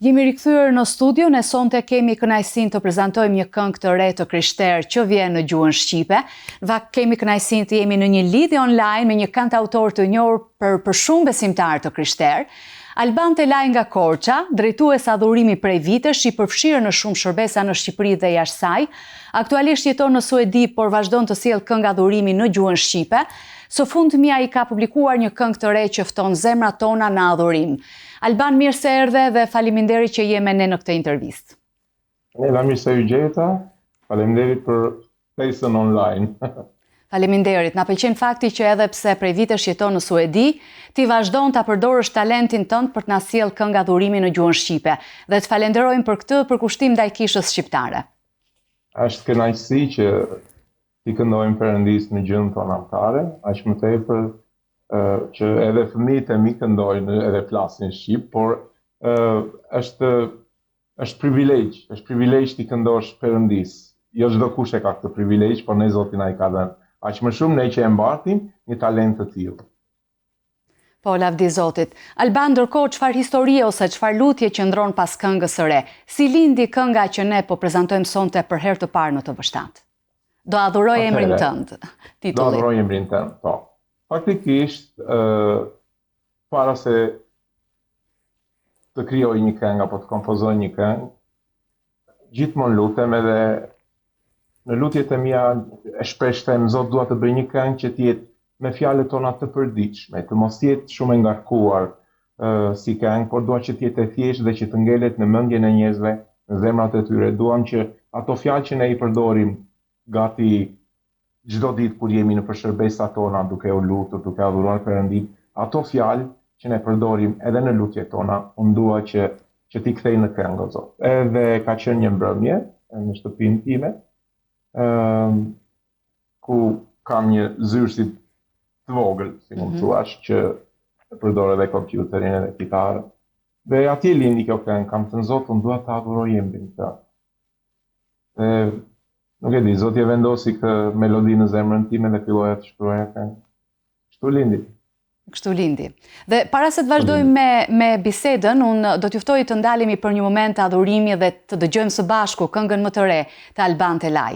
Jemi rikthyer në studio, ne sonte kemi kënaqësinë të prezantojmë një këngë të re të Krishterë që vjen në gjuhën shqipe. Kemi kënaqësinë të jemi në një lidhje online me një kantautor të njohur për shumë besimtarë të Krishterë. Alban Telaj nga Korça, drejtues adhurimi prej vitesh, i përfshirë në shumë shërbesa në Shqipëri dhe jashtë saj. Aktualisht jeton në Suedi, por vazhdon të sjellë këngë adhurimi në gjuhën shqipe. Së fundmi ai ka publikuar një këngë të re që fton zemrat tona në adhurim. Alban, mirë se erdhe dhe faleminderit që je me ne në këtë intervistë. Mirë se u gjeta. Faleminderit për pjesën online. Faleminderit. Na pëlqen fakti që edhe pse prej vitesh jeton në Suedi, ti vazhdon ta përdorësh talentin tënd për të na sjellë këngë adhurimi në gjuhën shqipe. Dhe të falenderojmë për këtë përkushtim ndaj kishës shqiptare. Është kënaqësi që ti këndojmë Perëndis në gjuhën tonë anëtare, aq më tepër që edhe fëmijët e mi këndojnë edhe flasin shqip, por është privilegj ti këndosh Perëndis. Jo çdo kush e ka këtë privilegj, por ne Zoti na i ka dhënë. Aq më shumë ne që e mbartim një talent të tillë. Po, lavdi Zotit. Alban, ndërkohë çfarë historie ose çfarë lutje qëndron pas këngës së re? Si lindi kënga që ne po prezantojmë sonte për herë të parë në TV7? Do adhuroj emrin tënd. Titulli. Do adhuroj emrin tënd, po. Faktikisht, para se të krijoj një këngë apo të kompozoj një këngë, gjithmonë lutem edhe në lutjet e mia e shpesh them Zot, dua të bëj një këngë që të jetë me fjalët tona të përditshme, të mos jetë shumë e ngarkuar si këngë, por dua që të jetë e thjeshtë dhe që të ngelet në mendjen e njerëzve, në zemrat e tyre. Duam që ato fjalë që ne i përdorim gati çdo ditë kur jemi në shërbesat tona, duke u lutur, duke adhuruar Perëndin, ato fjalë që ne përdorim edhe në lutjet tona, unë dua që t'i kthej në këngë, Zot. Edhe ka qenë një mbrëmje në shtëpinë time, ku kam një zyrë si të vogël, si mund të thuash, që e përdor edhe kompjuterin edhe kitarën. Dhe atje lindi kjo këngë, kam thënë Zot, unë dua të adhuroj emrin tënd. Nuk e di, Zoti e vendosi këtë melodi në zemrën time dhe filloja të shkruaja këngë. Kështu lindi. Dhe para se të vazhdojmë me bisedën, unë do t'ju ftoj të ndalemi për një moment të adhurimi dhe të dëgjojmë së bashku këngën më të re të Alban Telaj.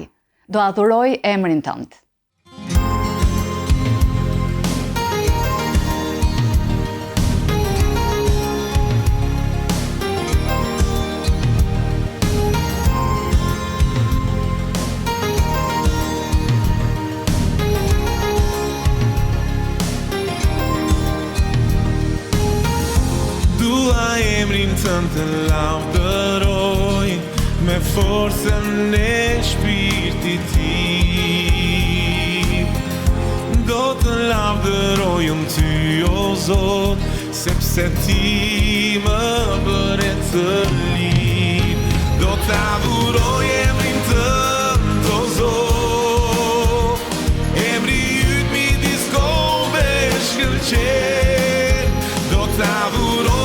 Do adhuroj emrin tënd. Emrin tënd të lavdëroj me forcën e shpirtit tim. Do të lavdëroj unë ty, o Zot, sepse ti më bëre të lim. Do të adhuroj emrin tënd, o Zot, emri yt midis kohëve shkëlqen. Do të adhuroj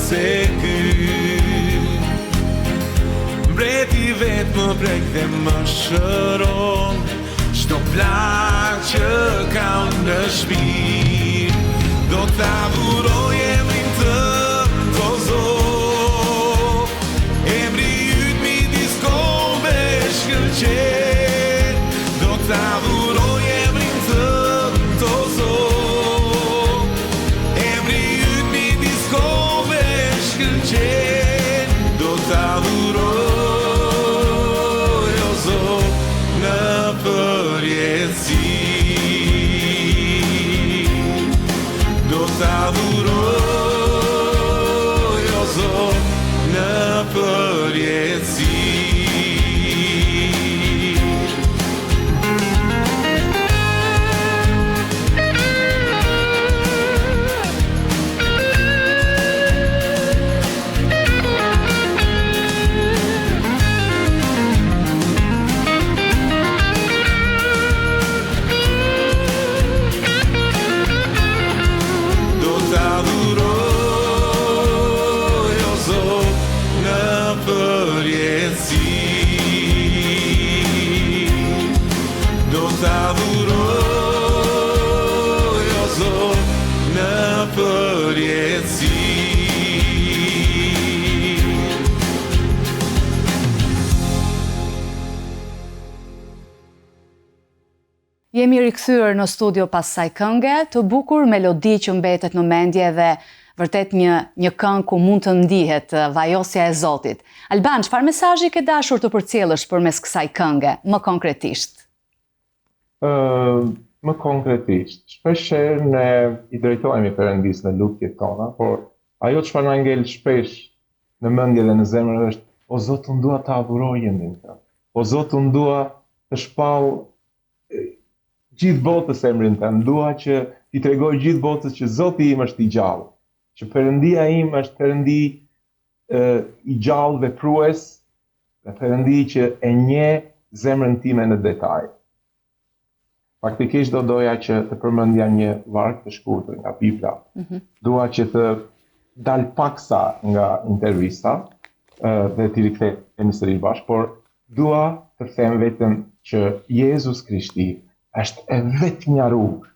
se ky mbreti vet më prek dhe më shëron çdo plagë që kam në shpirt. Do të adhuroj emrin tënd, o Zot, emri yt midis kohëve shkëlqen. Do të adhuroj emrin tënd, o Zot, emri yt midis kohëve shkëlqen. Do të adhuroj Jemi rikthyer në studio pas kësaj këngë, të bukur melodi që mbetet në mendje dhe vërtet një këngë ku mund të ndihet vajosja e Zotit. Alban, çfarë mesazhi ke dashur të përcjellësh përmes kësaj këngë, më konkretisht? Më konkretisht, shpeshherë ne i drejtohemi Perëndis në lutjet tona, por ajo çfarë na ngel shpesh në mendje dhe në zemër është: o Zot, unë dua ta adhuroj emrin tënd. O Zot, unë dua të shpall gjithë botës emrin tënd. Dua që t'i tregoj gjithë botës që Zoti im është i gjallë, që Perëndia im është Perëndi i gjallë veprues, dhe Perëndi që e njeh zemrën time në detaj. Faktikisht do doja që të përmendja një varg të shkurtër nga Bibla. Dua që të dal paksa nga intervista dhe t'i rikthehemi sërish bashkë, por dua të them vetëm që Jezus Krishti është e vetmja rrugë.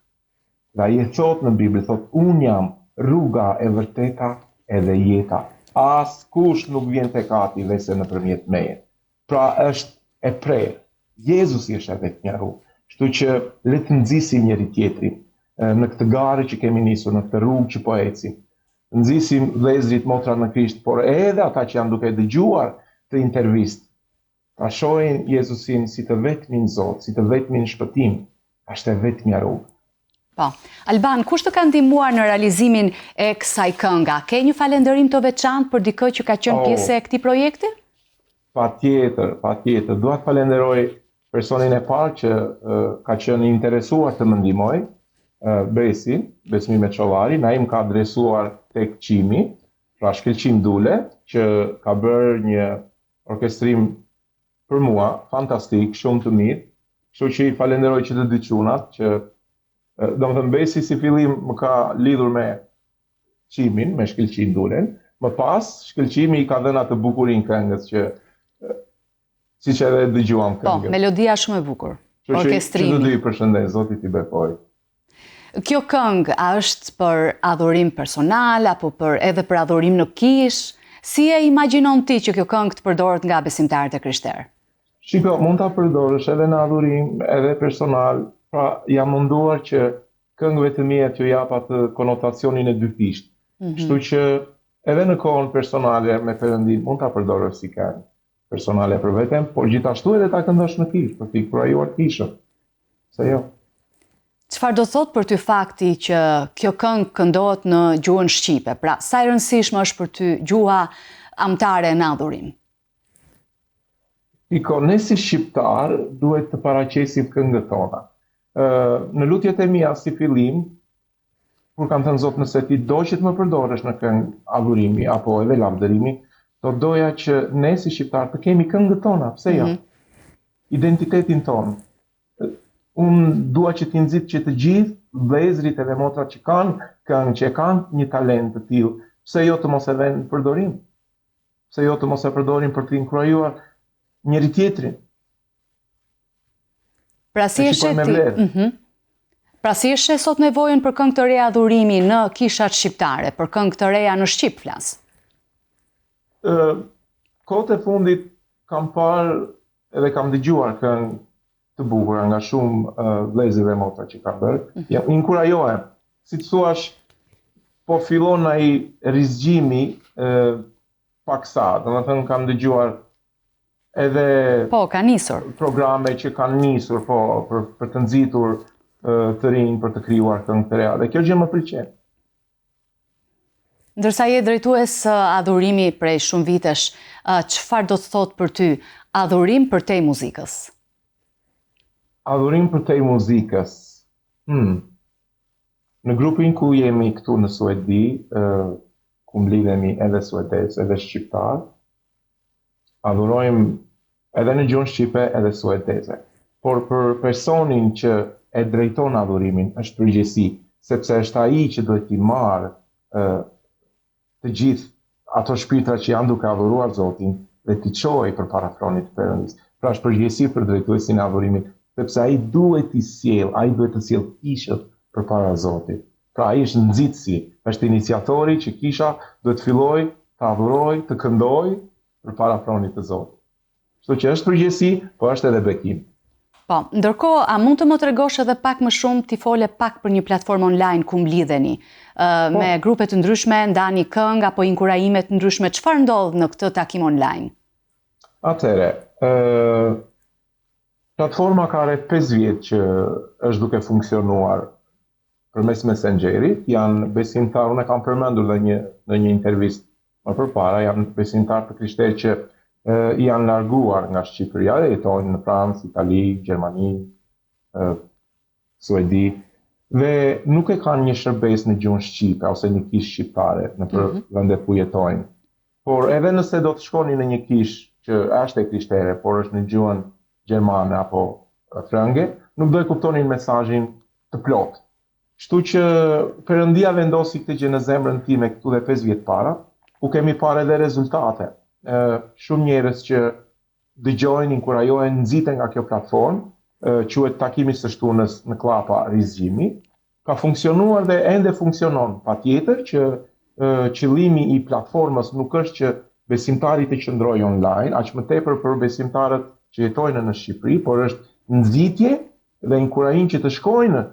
Dhe ai e thot në Bibël, thot: unë jam rruga e vërteta edhe jeta. Askush nuk vjen tek Ati vese nëpërmjet meje. Pra është e prerë. Jezusi është e vetmja rrugë. Kështu që le të nxisim njëri tjetrin në këtë garë që kemi nisur, në këtë rrugë që po ecim. Nxisim vëllezërit, motrat në Krisht, por edhe ata që janë duke dëgjuar të intervistë, ta shohin Jezusin si të vetmin Zot, si të vetmin shpëtim, është e vetmja rrugë. Po. Alban, kush të ka ndihmuar në realizimin e kësaj kënga? Ke një falënderim të veçantë për dikë që ka qenë pjesë e këtij projekti? Patjetër. Dua të falenderoj personin e parë që ka qenë interesuar të më ndihmoj, Besin, Besmime Çollari, na im ka adresuar tek Qimi, pra Shkëlqim Dule, që ka bërë një orkestrim për mua, fantastik, shumë të mirë. Kështu që i falenderoj që të dy çunat, që domethënë Besi si fillim më ka lidhur me Qimin, me Shkëlqim Dulen, më pas Shkëlqimi i ka dhënë atë bukurinë këngës që siç edhe dëgjuam këngën. Po, melodia shumë e bukur. Orkestrimi. Që të dy i përshëndes, Zoti t'i bekoj. Kjo këngë a është për adhurim personal apo edhe për adhurim në kish? Si e imagjinon ti që kjo këngë të përdoret nga besimtarët e krishterë? Shiko, mund ta përdorësh edhe në adhurim, edhe personal. Pra, jam munduar që këngëve të mia t'ju jap atë konotacionin e dyfisht. Kështu që edhe në kohën personale me Perëndin mund ta përdorësh si këngë personale për veten, por gjithashtu edhe ta këndosh në kish, për t'i kurajuar kishën. Se jo. Çfarë do thot për ty fakti që kjo këngë këndohet në gjuhën shqipe? Pra, sa e rëndësishme është për ty gjuha amtare në adhurim? Iko, ne si shqiptar duhet të paraqesim këngët tona. Në lutjet e mia si fillim, kur kam thënë Zot, nëse ti do që të më përdorësh në këngë adhurimi apo edhe lavdërimi, do doja që ne si shqiptar të kemi këngët tona, pse jo? Identitetin tonë. Unë dua që t'i nxit që të gjithë vëllezërit edhe motrat që kanë këngë, që kanë një talent të tillë, pse jo të mos e vënë në përdorim? Pse jo të mos e përdorin për të inkurajuar njëri tjetrin? Pra si e sheh sot nevojën për këngë të reja adhurimi në kishat shqiptare, për këngë të reja në shqip flas? Kohët e fundit kam parë edhe kam dëgjuar këngë të bukura nga shumë vëllezër dhe motra që ka bërë. Inkurajohem. Si të thuash, po fillon ai rizgjimi paksa. Domethënë kam dëgjuar edhe ka nisur programe që kanë nisur për të nxitur të rinj, për të krijuar këngë të reja. Dhe kjo gjë më pëlqen. Ndërsa je drejtues adhurimi prej shumë vitesh, çfarë do të thotë për ty adhurim përtej muzikës? Adhurim përtej muzikës. Në grupin ku jemi këtu në Suedi, ku mblidhemi edhe suedez, edhe shqiptar, adhurojmë edhe në gjuhën shqipe edhe suedeze. Por për personin që e drejton adhurimin është përgjegjësi, sepse është ai që duhet t'i marrë të gjithë ato shpirtra që janë duke adhuruar Zotin dhe t'i çojë përpara tronit të Perëndis. Pra është përgjegjësi për drejtuesin e adhurimit, sepse ai duhet të sjellë kishën përpara Zotit. Pra ai është nxitësi, është iniciatori që kisha duhet fillojë të adhurojë, të këndojë përpara tronit të Zotit. Kështu që është përgjegjësi, por është edhe bekim. Po, ndërkohë, a mund të më tregosh edhe pak më shumë, ti fole pak për një platformë online ku mblidheni, me grupe të ndryshme, ndani këngë apo inkurajime të ndryshme, çfarë ndodh në këtë takim online? Atëre, platforma ka rreth 5 vjet që është duke funksionuar përmes Messengerit, janë besimtar, unë e kam përmendur në një intervistë më përpara, janë besimtar të krishterë që janë larguar nga Shqipëria, jetojnë në Francë, Itali, Gjermani, Suedi, dhe nuk e kanë një shërbes në gjuhën shqipe ose një kishë shqiptare në vendet ku jetojnë. Por edhe nëse do të shkoni në një kishë që është e krishtere, por është në gjuhën gjermane apo frënge, nuk do e kuptonin mesazhin të plotë. Kështu që Perëndia vendosi këtë gjë në zemrën time këtu dhe 5 vjet para, ku kemi parë edhe rezultate. Shumë njerëz që dëgjojnë, inkurajohen, nxiten nga kjo platformë, quhet Takimi së shtunës në Klapa Rizimi, ka funksionuar dhe ende funksionon. Patjetër që qëllimi i platformës nuk është që besimtarit të qëndrojë online, aq më tepër për besimtarët që jetojnë në Shqipëri, por është nxitje dhe inkurajim që të shkojnë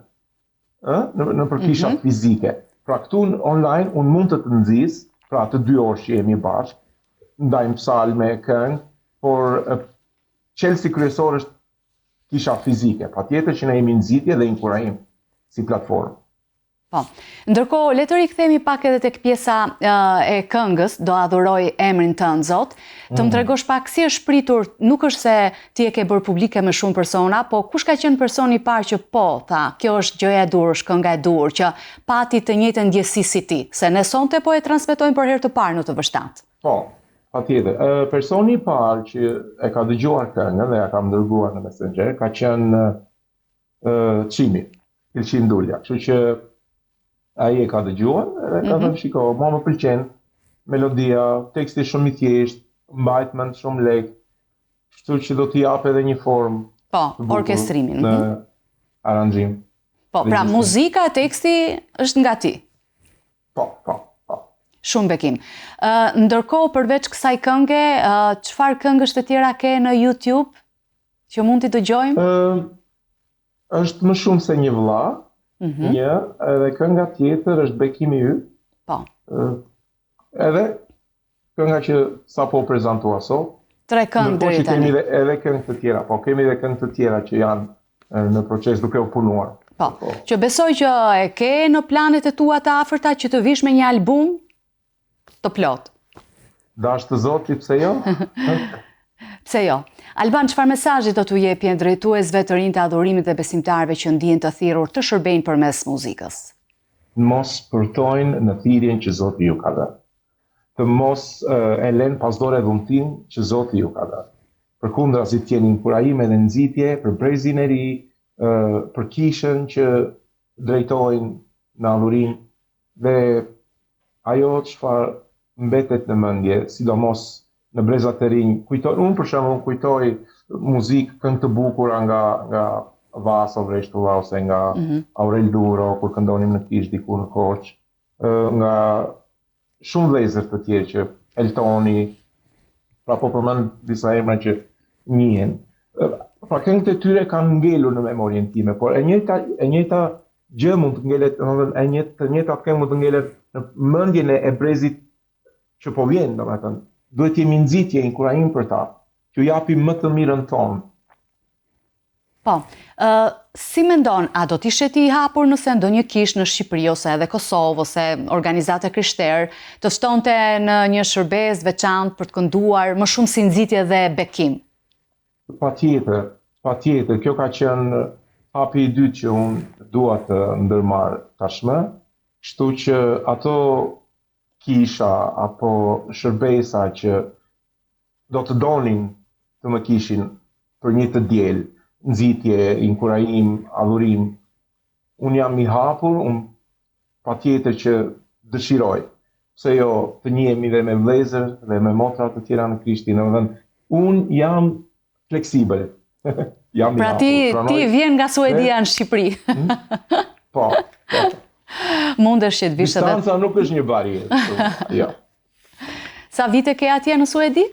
në përkisha fizike. Pra këtu online unë mund të nxis, pra të 2 orë që jemi bashkë, ndajmë psalme, këngë, por çelësi kryesor është kisha fizike. Patjetër që ne jemi nxitje dhe inkurajim si platformë. Po. Ndërkohë, le të rikthehemi pak edhe tek pjesa e këngës, Do adhuroj emrin tënd, Zot. Të më tregosh pak si është pritur, nuk është se ti e ke bërë publike me shumë persona, po kush ka qenë personi i parë që tha, kjo është gjëja e dur, është kënga e dur, që pati të njëjtën ndjesi si ti, se ne sonte po e transmetojmë për herë të parë në TV7. Po. Patjetër. Personi i parë që e ka dëgjuar këngën dhe ja kam dërguar në Messenger ka qenë Çimi, Ilçin Dulja. Kështu që ai e ka dëgjuar dhe ka thënë shiko, mua më pëlqen melodia, teksti shumë i thjeshtë, mbajt mend shumë lehtë. Kështu që do t'i jap edhe një formë. Po, orkestrimin. Në aranxhim. Po, pra muzika e teksti është nga ti. Po. Shumë bekim. Ndërkohë, përveç kësaj kënge, çfarë këngësh të tjera ke në YouTube që mund t'i dëgjojmë? Është më shumë se një vëlla, edhe kënga tjetër është Bekimi yt. Po. Edhe kënga që sapo prezantua sot. 3 këngë deri tani. Kemi edhe këngë të tjera, po kemi edhe këngë të tjera që janë në proces duke u punuar. Po. Që besoj që e ke në planet e tua të afërta që të vish me një album të plot. Dash të Zotit, pse jo? Pse jo? Alban, çfarë mesazhi do t'u jepje drejtuesve të rinj të adhurimit dhe besimtarëve që ndihen të thirrur të shërbejnë përmes muzikës? Mos përtojnë në thirrjen që Zoti ju ka dhënë. Të mos e lënë pasdore dhuntin që Zoti ju ka dhënë. Përkundrazi të jeni inkurajime dhe nxitje për brezin e ri, për kishën që drejtojnë në adhurim dhe ajo çfarë mbetet në mendje, sidomos në brezat e rinj. Unë për shembull kujtoj muzikë, këngë të bukura nga Vaso Vreshtulla ose nga Aurel Duro kur këndonim në kishë diku në Korçë, nga shumë vëllezër të tjerë që Eltoni, pra po përmend disa emra që njihen. Pra këngët e tyre kanë ngelur në memorien time, por e njëjta gjë mund të ngelet, të njëjtat këngë mund të ngelet në mendjen e brezit që po vjen, domethënë. Duhet jemi nxitje, inkurajim për ta, që japim më të mirën tonë. Po, si mendon, a do t'ishe ti i hapur nëse ndonjë kishë në Shqipëri ose edhe Kosovë ose organizate krishterë të ftonte në një shërbes veçantë për të kënduar më shumë si nxitje dhe bekim? Patjetër, kjo ka qenë hapi i dytë që unë dua të ndërmarr tashmë, kështu që ato kisha apo shërbesa që do të donin të më kishin për një të diel, nxitje, inkurajim, adhurim, unë jam i hapur, unë patjetër që dëshiroj, pse jo të njihemi dhe me vëllezër dhe me motra të tjera në Krishtin, unë jam fleksibël. Pra ti vjen nga Suedia në Shqipëri. Po. Mundesh që të vish edhe. Distanca nuk është një barierë. Jo. Sa vite ke atje në Suedi?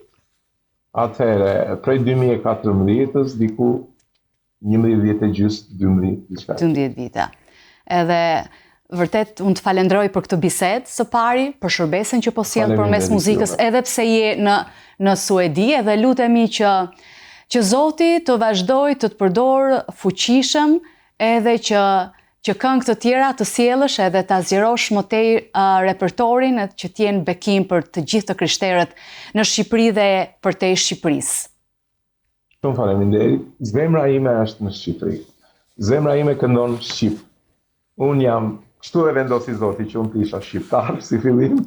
Atëherë, prej 2014-s, diku 11 vjet e gjys, 12 diçka. 12 vite. Edhe vërtet unë të falenderoj për këtë bisedë së pari, për shërbesën që po sjell përmes muzikës, edhe pse je në Suedi, edhe lutemi që Zoti të vazhdoj të përdor fuqishëm, edhe që këngë të tjera të sjellësh edhe ta zgjerosh më tej repertorin, edhe që t'jenë bekim për të gjithë të krishterët në Shqipëri dhe përtej Shqipërisë. Shumë faleminderit. Zemra ime është në Shqipëri. Zemra ime këndon shqip. Unë jam, kështu e vendosi Zoti që unë të isha shqiptar si fillim,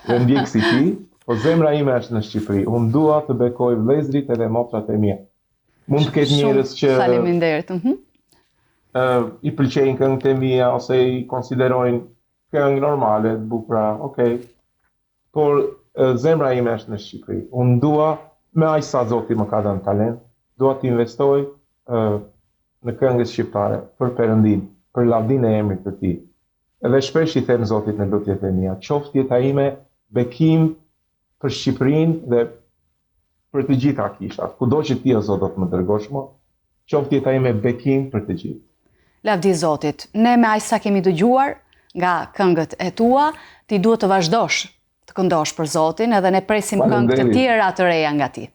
dhe ndjek si ti, po zemra ime është në Shqipëri. Unë dua të bekoj vëllezërit edhe motrat e mia. Mund të ketë njerëz që faleminderit. I pëlqejnë këngët e mia ose i konsiderojnë këngë normale, të bukura, okay. Por zemra ime është në Shqipëri. Unë dua, me aq sa Zoti më ka dhënë talent, dua të investoj në këngët shqiptare për Perëndin, për lavdinë e emrit të Tij. Edhe shpesh i them Zotit në lutjet e mia, qoftë jeta ime bekim për Shqipërinë dhe për të gjitha kishat. Kudo që ti o Zot do të më dërgosh më, qoftë jeta ime bekim për të gjithë. Lavdi Zotit, ne me aq sa kemi dëgjuar nga këngët e tua, ti duhet të vazhdosh të këndosh për Zotin, edhe ne presim këngë të tjera të reja nga ti.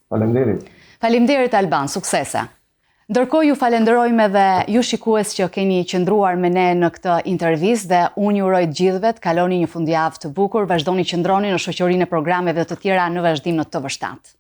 Faleminderit. Faleminderit Alban, suksese. Ndërkohë ju falenderojmë edhe ju shikues që keni qëndruar me ne në këtë intervistë dhe unë ju uroj të gjithëve të kaloni një fundjavë të bukur, vazhdoni qëndroni në shoqërinë e programeve të tjera në vazhdim në TV7.